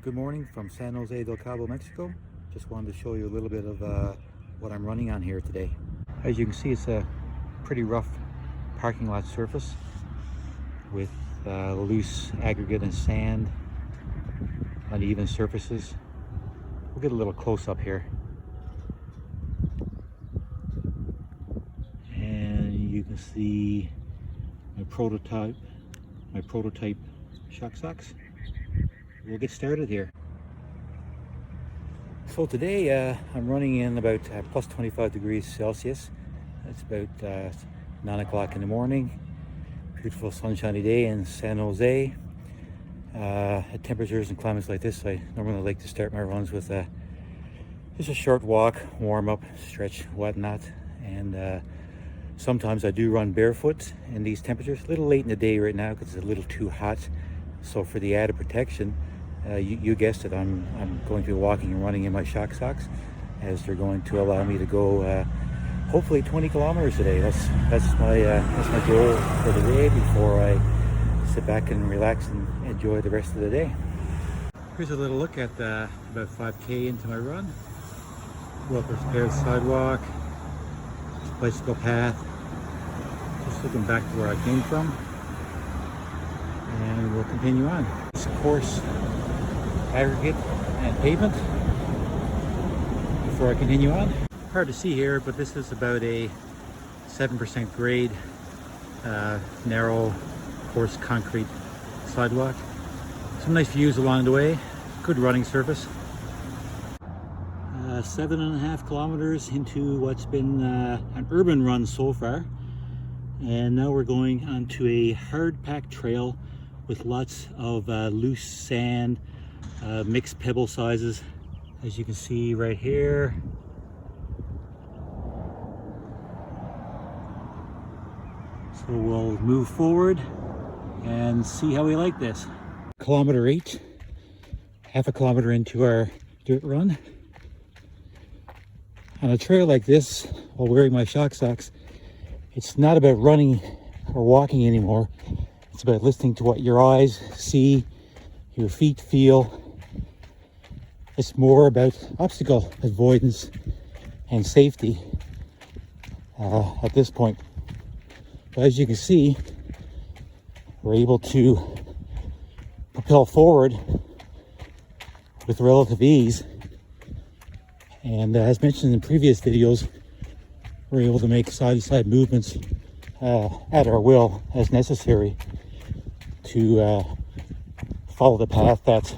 Good morning from San Jose del Cabo, Mexico. Just wanted to show you a little bit of what I'm running on here today. As you can see, it's a pretty rough parking lot surface with loose aggregate and sand, uneven surfaces. We'll get a little close up here. And you can see my prototype Shock Sox. We'll get started here. So today I'm running in about plus 25 degrees Celsius. It's about 9 o'clock in the morning. Beautiful sunshiny day in San Jose. At temperatures and climates like this, I normally like to start my runs with just a short walk, warm up, stretch, whatnot. And sometimes I do run barefoot in these temperatures. A little late in the day right now because it's a little too hot. So for the added protection, you guessed it, I'm going to be walking and running in my Shock Sox, as they're going to allow me to go hopefully 20 kilometers a day. That's my goal for the day before I sit back and relax and enjoy the rest of the day. Here's a little look at about 5K into my run. Well prepared sidewalk, bicycle path. Just looking back to where I came from, and we'll continue on. This course, aggregate and pavement before I continue on. Hard to see here, but this is about a 7% grade, narrow, coarse concrete sidewalk. Some nice views along the way, good running surface. 7.5 kilometers into what's been an urban run so far, and now we're going onto a hard packed trail with lots of loose sand, mixed pebble sizes, as you can see right here. So we'll move forward and see how we like this. Kilometer 8, half a kilometer into our dirt run. On a trail like this, while wearing my Shock Sox, it's not about running or walking anymore. It's about listening to what your eyes see, your feet feel. It's more about obstacle avoidance and safety at this point. But as you can see, we're able to propel forward with relative ease. And as mentioned in previous videos, we're able to make side-to-side movements at our will as necessary to follow the path that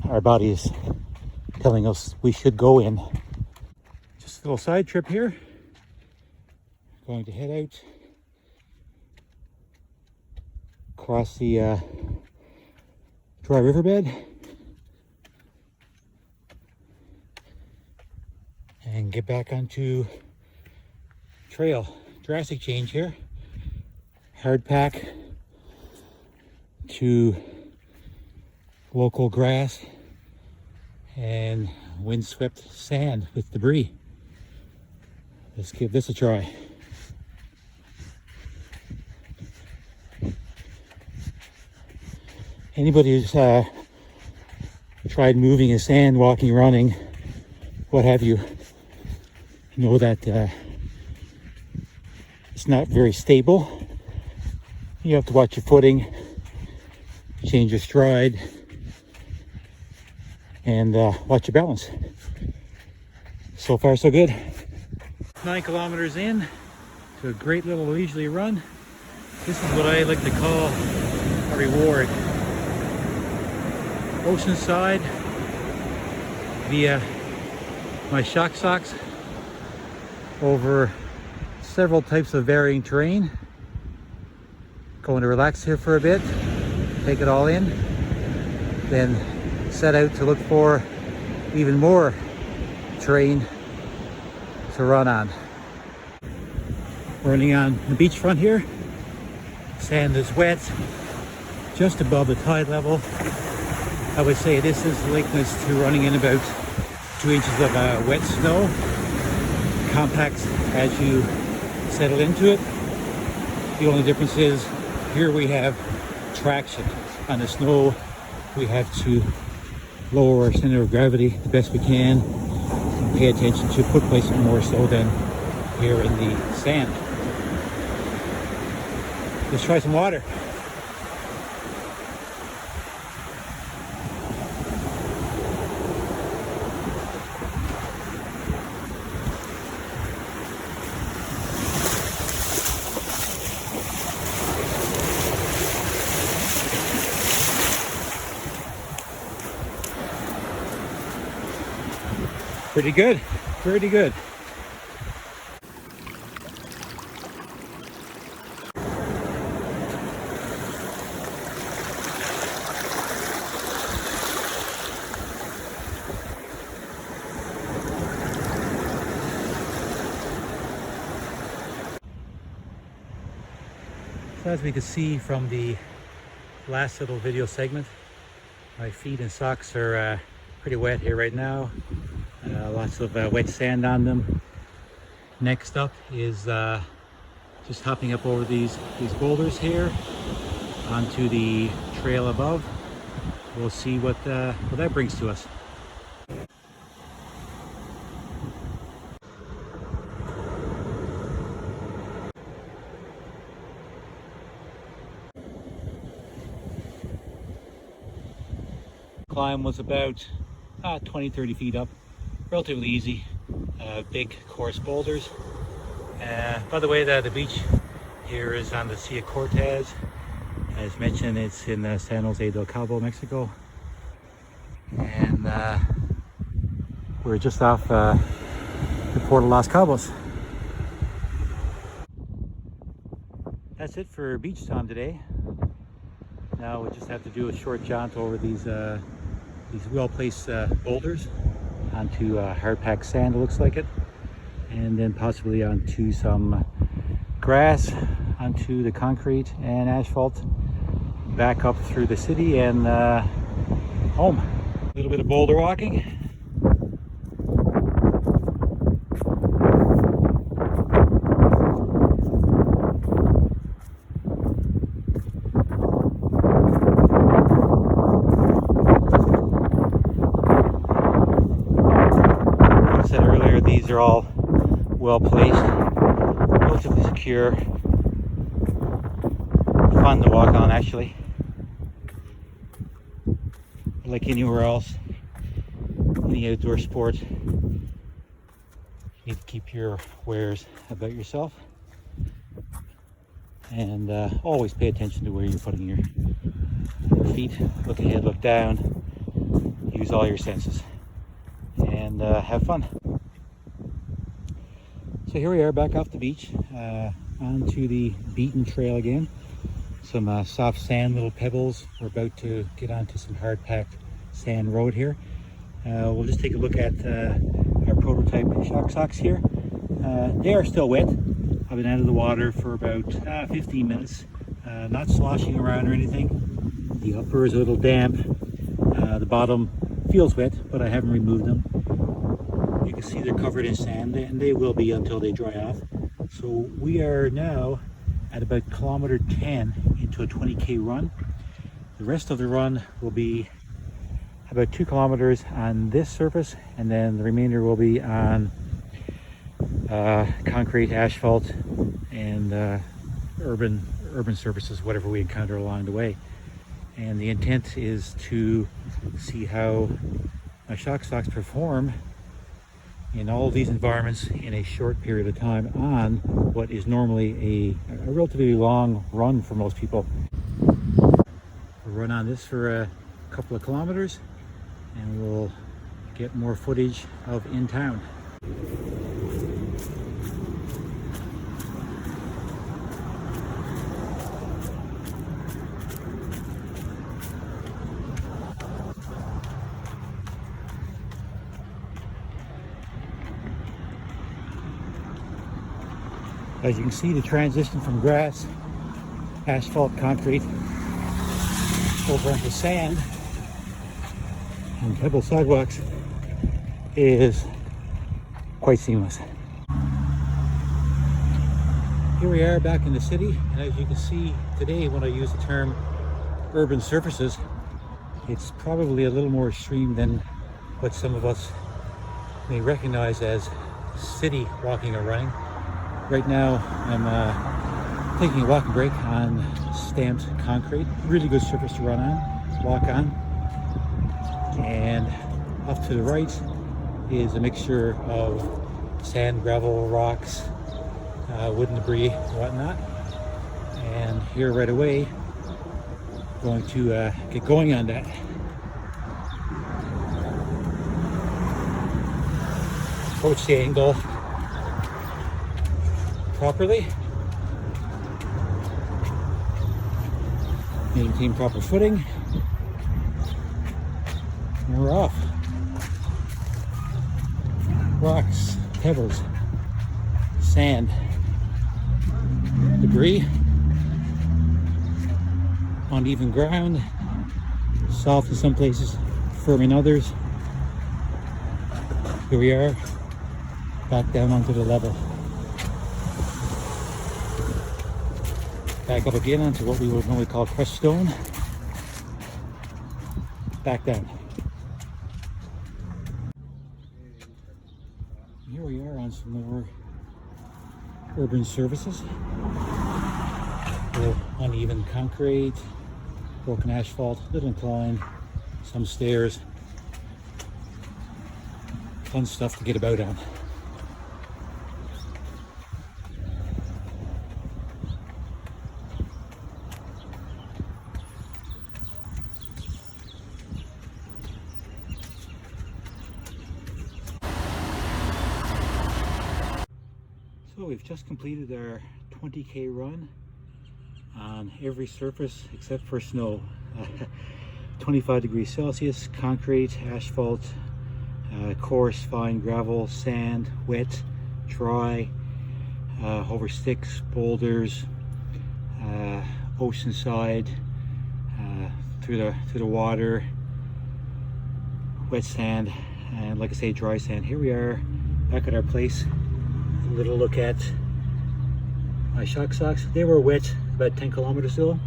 our body is telling us we should go in. Just a little side trip here. Going to head out across the dry riverbed and get back onto trail. Drastic change here. Hard pack to local grass and windswept sand with debris. Let's give this a try. Anybody who's tried moving in sand, walking, running, what have you, know that it's not very stable. You have to watch your footing, change your stride, and watch your balance. So far, so good. 9 kilometers in to a great little leisurely run. This is what I like to call a reward. Oceanside via my Shock Sox over several types of varying terrain. Going to relax here for a bit, take it all in, then set out to look for even more terrain to run on. Running on the beachfront here. Sand is wet, just above the tide level. I would say this is likeness to running in about 2 inches of wet snow. Compact as you settle into it. The only difference is here we have traction on the snow we have to lower our center of gravity the best we can and pay attention to foot placement more so than here in the sand. Let's try some water. Pretty good, pretty good. So as we can see from the last little video segment, my feet and socks are pretty wet here right now. Lots of wet sand on them. Next up is just hopping up over these boulders here onto the trail above. We'll see what that brings to us. Climb was about 20-30 feet up, relatively easy. Big coarse boulders. By the way, the beach here is on the Sea of Cortez. As mentioned, it's in San Jose del Cabo, Mexico, and we're just off the port of Los Cabos. That's it for beach time today. Now we just have to do a short jaunt over these well-placed boulders onto hard-packed sand, it looks like it, and then possibly onto some grass, onto the concrete and asphalt, back up through the city and home. A little bit of boulder walking. These are all well placed, relatively secure, fun to walk on actually. Like anywhere else, any outdoor sport, you need to keep your wares about yourself, and always pay attention to where you're putting your feet. Look ahead, look down, use all your senses, and have fun. So here we are back off the beach, onto the beaten trail again. Some soft sand, little pebbles. We're about to get onto some hard-packed sand road here. We'll just take a look at our prototype Shock Sox here. They are still wet. I've been out of the water for about 15 minutes, not sloshing around or anything. The upper is a little damp. The bottom feels wet, but I haven't removed them. You can see they're covered in sand, and they will be until they dry off. So we are now at about kilometer 10 into a 20k run. The rest of the run will be about 2 kilometers on this surface, and then the remainder will be on concrete, asphalt, and urban surfaces, whatever we encounter along the way. And the intent is to see how my Shock Sox perform in all of these environments in a short period of time on what is normally a relatively long run for most people. We'll run on this for a couple of kilometers, and we'll get more footage of in town. As you can see, the transition from grass, asphalt, concrete, over onto sand and pebble sidewalks is quite seamless. Here we are back in the city, and as you can see today, when I use the term urban surfaces, It's probably a little more extreme than what some of us may recognize as city walking or running. Right now I'm taking a walking break on stamped concrete. Really good surface to run on, walk on. And off to the right is a mixture of sand, gravel, rocks, wooden debris, whatnot. And here right away, going to get going on that. Approach the angle properly. Maintain proper footing. And we're off. Rocks, pebbles, sand, debris, uneven ground, soft in some places, firm in others. Here we are, back down onto the level. Back up again onto what we would normally call crushed stone. Back down. Here we are on some more urban surfaces. Uneven concrete, broken asphalt, little incline, some stairs. Fun stuff to get about on. So we've just completed our 20k run on every surface except for snow. 25 degrees Celsius, concrete, asphalt, coarse, fine gravel, sand, wet, dry, over sticks, boulders, oceanside, through the water, wet sand, and like I say, dry sand. Here we are back at our place. A little look at my Shock Sox. They were wet about 10 kilometers though.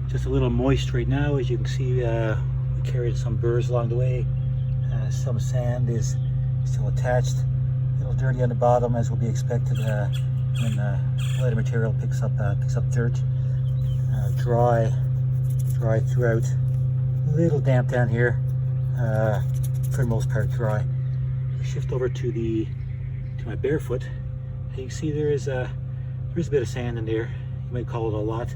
Just a little moist right now. As you can see, we carried some burrs along the way. Some sand is still attached. A little dirty on the bottom, as will be expected when lighter material picks up dirt. Dry throughout. A little damp down here. For the most part, dry. Shift over to my Barefoot. You can see there's a bit of sand in there. You might call it a lot.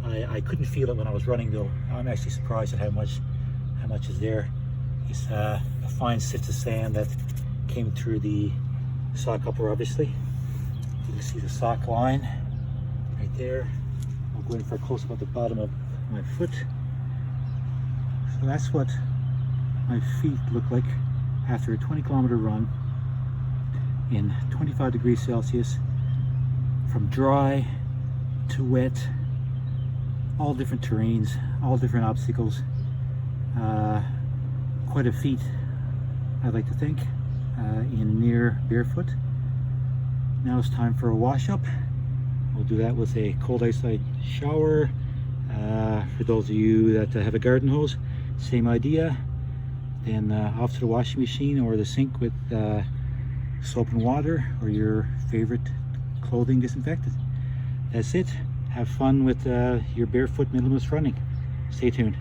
I couldn't feel it when I was running though. I'm actually surprised at how much is there. It's a fine sift of sand that came through the sock upper, obviously. You can see the sock line right there. I'll go in for a close-up at the bottom of my foot. So that's what my feet look like after a 20-kilometer run in 25 degrees Celsius, from dry to wet, all different terrains, all different obstacles. Quite a feat, I'd like to think, in near Barefoot. Now it's time for a wash up. We'll do that with a cold outside shower. For those of you that have a garden hose, same idea. Then off to the washing machine or the sink with soap and water, or your favorite clothing disinfectant. That's it. Have fun with your Barefoot Minimalist running. Stay tuned.